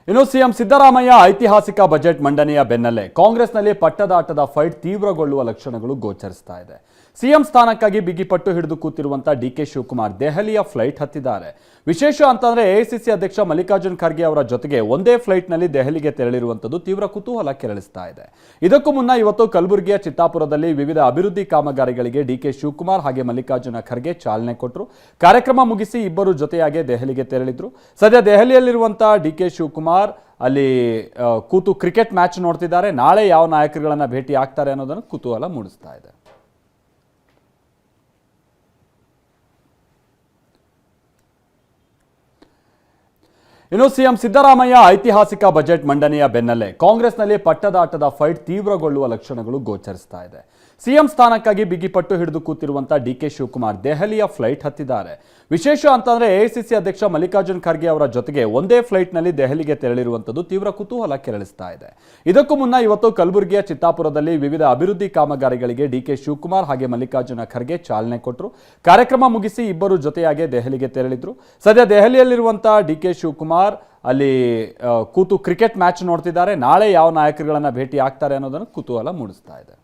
ಇನ್ನು ಸಿಎಂ ಸಿದ್ದರಾಮಯ್ಯ ಐತಿಹಾಸಿಕ ಬಜೆಟ್ ಮಂಡನೆಯ ಬೆನ್ನಲ್ಲೇ ಕಾಂಗ್ರೆಸ್ನಲ್ಲಿ ಪಟ್ಟದಾಟದ ಫೈಟ್ ತೀವ್ರಗೊಳ್ಳುವ ಲಕ್ಷಣಗಳು ಗೋಚರಿಸ್ತಾ ಇದೆ. ಸಿಎಂ ಸ್ಥಾನಕ್ಕಾಗಿ ಬಿಗಿಪಟ್ಟು ಹಿಡಿದು ಕೂತಿರುವಂತಹ ಡಿಕೆ ಶಿವಕುಮಾರ್ ದೆಹಲಿಯ ಫ್ಲೈಟ್ ಹತ್ತಿದ್ದಾರೆ. ವಿಶೇಷ ಅಂತಂದ್ರೆ ಎಐಸಿಸಿ ಅಧ್ಯಕ್ಷ ಮಲ್ಲಿಕಾರ್ಜುನ್ ಖರ್ಗೆ ಅವರ ಜೊತೆಗೆ ಒಂದೇ ಫ್ಲೈಟ್ನಲ್ಲಿ ದೆಹಲಿಗೆ ತೆರಳಿರುವಂಥದ್ದು ತೀವ್ರ ಕುತೂಹಲ ಕೆರಳಿಸ್ತಾ ಇದೆ. ಇದಕ್ಕೂ ಮುನ್ನ ಇವತ್ತು ಕಲಬುರಗಿಯ ಚಿತ್ತಾಪುರದಲ್ಲಿ ವಿವಿಧ ಅಭಿವೃದ್ಧಿ ಕಾಮಗಾರಿಗಳಿಗೆ ಡಿಕೆ ಶಿವಕುಮಾರ್ ಹಾಗೆ ಮಲ್ಲಿಕಾರ್ಜುನ ಖರ್ಗೆ ಚಾಲನೆ ಕೊಟ್ಟರು. ಕಾರ್ಯಕ್ರಮ ಮುಗಿಸಿ ಇಬ್ಬರು ಜೊತೆಯಾಗಿ ದೆಹಲಿಗೆ ತೆರಳಿದ್ರು. ಸದ್ಯ ದೆಹಲಿಯಲ್ಲಿರುವಂತಹ ಡಿಕೆ ಶಿವಕುಮಾರ್ ಅಲ್ಲಿ ಕೂತು ಕ್ರಿಕೆಟ್ ಮ್ಯಾಚ್ ನೋಡ್ತಿದ್ದಾರೆ. ನಾಳೆ ಯಾವ ನಾಯಕರುಗಳನ್ನ ಭೇಟಿ ಆಗ್ತಾರೆ ಅನ್ನೋದನ್ನು ಕುತೂಹಲ ಮೂಡಿಸ್ತಾ ಇದೆ. ಇನ್ನು ಸಿಎಂ ಸಿದ್ದರಾಮಯ್ಯ ಐತಿಹಾಸಿಕ ಬಜೆಟ್ ಮಂಡನೆಯ ಬೆನ್ನಲ್ಲೇ ಕಾಂಗ್ರೆಸ್ನಲ್ಲಿ ಪಟ್ಟದಾಟದ ಫೈಟ್ ತೀವ್ರಗೊಳ್ಳುವ ಲಕ್ಷಣಗಳು ಗೋಚರಿಸ್ತಾ ಇದೆ. ಸಿಎಂ ಸ್ಥಾನಕ್ಕಾಗಿ ಬಿಗಿಪಟ್ಟು ಹಿಡಿದು ಕೂತಿರುವಂತಹ ಡಿಕೆ ಶಿವಕುಮಾರ್ ದೆಹಲಿಯ ಫ್ಲೈಟ್ ಹತ್ತಿದ್ದಾರೆ. ವಿಶೇಷ ಅಂತಂದ್ರೆ ಎಐಸಿಸಿ ಅಧ್ಯಕ್ಷ ಮಲ್ಲಿಕಾರ್ಜುನ್ ಖರ್ಗೆ ಅವರ ಜೊತೆಗೆ ಒಂದೇ ಫ್ಲೈಟ್ನಲ್ಲಿ ದೆಹಲಿಗೆ ತೆರಳಿರುವಂಥದ್ದು ತೀವ್ರ ಕುತೂಹಲ ಕೆರಳಿಸ್ತಾ ಇದೆ. ಇದಕ್ಕೂ ಮುನ್ನ ಇವತ್ತು ಕಲಬುರಗಿಯ ಚಿತ್ತಾಪುರದಲ್ಲಿ ವಿವಿಧ ಅಭಿವೃದ್ಧಿ ಕಾಮಗಾರಿಗಳಿಗೆ ಡಿಕೆ ಶಿವಕುಮಾರ್ ಹಾಗೆ ಮಲ್ಲಿಕಾರ್ಜುನ ಖರ್ಗೆ ಚಾಲನೆ ಕೊಟ್ಟರು. ಕಾರ್ಯಕ್ರಮ ಮುಗಿಸಿ ಇಬ್ಬರು ಜೊತೆಯಾಗಿ ದೆಹಲಿಗೆ ತೆರಳಿದ್ರು. ಸದ್ಯ ದೆಹಲಿಯಲ್ಲಿರುವಂತಹ ಡಿಕೆ ಶಿವಕುಮಾರ್ ಅಲ್ಲಿ ಕೂತು ಕ್ರಿಕೆಟ್ ಮ್ಯಾಚ್ ನೋಡ್ತಿದ್ದಾರೆ. ನಾಳೆ ಯಾವ ನಾಯಕರುಗಳನ್ನ ಭೇಟಿ ಆಗ್ತಾರೆ ಅನ್ನೋದನ್ನು ಕುತೂಹಲ ಮೂಡಿಸ್ತಾ ಇದೆ.